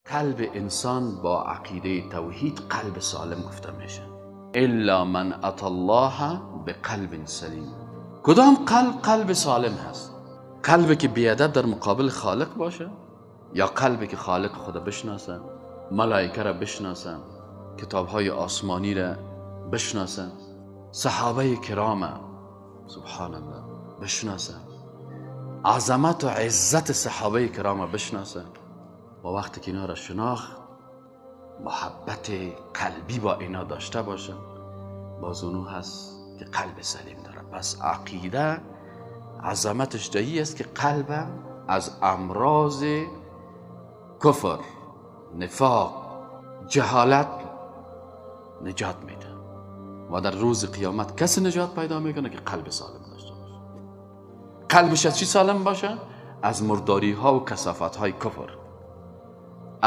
قلب انسان با عقیده توحید قلب سالم گفته میشه. الا من اتى الله بقلب سلیم. کدام قلب سالم هست؟ قلبی که بیادب در مقابل خالق باشه، یا قلبی که خالق خدا بشناسه، ملائکه را بشناسه، کتابهای آسمانی را بشناسه، صحابه کرام سبحان الله بشناسه، عظمت و عزت صحابه کرام بشناسه، و وقتی که اینا را شناخت محبت قلبی با اینا داشته باشه، باز اونو هست که قلب سلیم داره. پس عقیده عظمتش جایی است که قلب از امراض کفر، نفاق، جهالت نجات میده، و در روز قیامت کسی نجات پیدا میکنه که قلب سالم داشته باشه. قلبش از چی سالم باشه؟ از مرداری ها و کثافت های کفر.